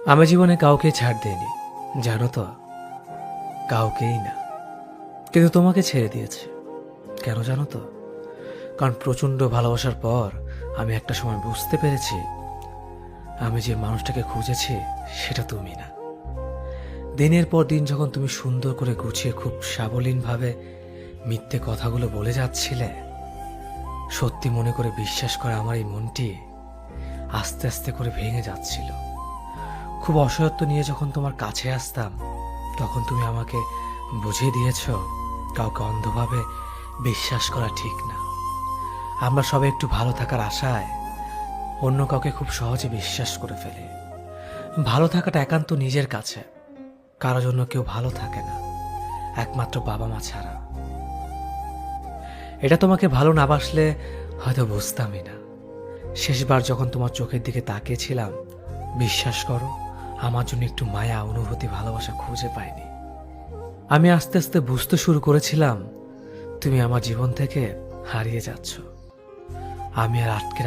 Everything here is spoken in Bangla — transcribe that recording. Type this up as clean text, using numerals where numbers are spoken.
আমি জীবনে কাউকে ছাড় দেইনি, জানো তো, কাউকেই না। কিন্তু তোমাকে ছেড়ে দিয়েছি। কেন জানো তো? কারণ প্রচন্ড ভালোবাসার পর আমি একটা সময় বুঝতে পেরেছি আমি যে মানুষটাকে খুঁজেছি সেটা তুমি না। দিনের পর দিন যখন তুমি সুন্দর করে গুছিয়ে খুব সাবলীনভাবে মিথ্যে কথাগুলো বলে যাচ্ছিলে, সত্যি মনে করে বিশ্বাস করে আমার এই মনটি আস্তে আস্তে করে ভেঙে যাচ্ছিল। খুব অসহায়ত্ব নিয়ে যখন তোমার কাছে আসতাম, তখন তুমি আমাকে বুঝিয়ে দিয়েছ কাউকে অন্ধভাবে বিশ্বাস করা ঠিক না। আমরা সবাই একটু ভালো থাকার আশায় অন্য কাউকে খুব সহজে বিশ্বাস করে ফেলি। ভালো থাকাটা একান্ত নিজের কাছে, কারো জন্য কেউ ভালো থাকে না, একমাত্র বাবা মা ছাড়া। এটা তোমাকে ভালো না বাসলে হয়তো বুঝতামই না। শেষবার যখন তোমার চোখের দিকে তাকিয়েছিলাম, বিশ্বাস করো, আমার জন্য একটু মায়া, অনুভূতি, ভালোবাসা খুঁজে পাইনি। আমি আস্তে আস্তে বুঝতে শুরু করেছিলাম তুমি আমার জীবন থেকে হারিয়ে যাচ্ছ। আমি আর আটকে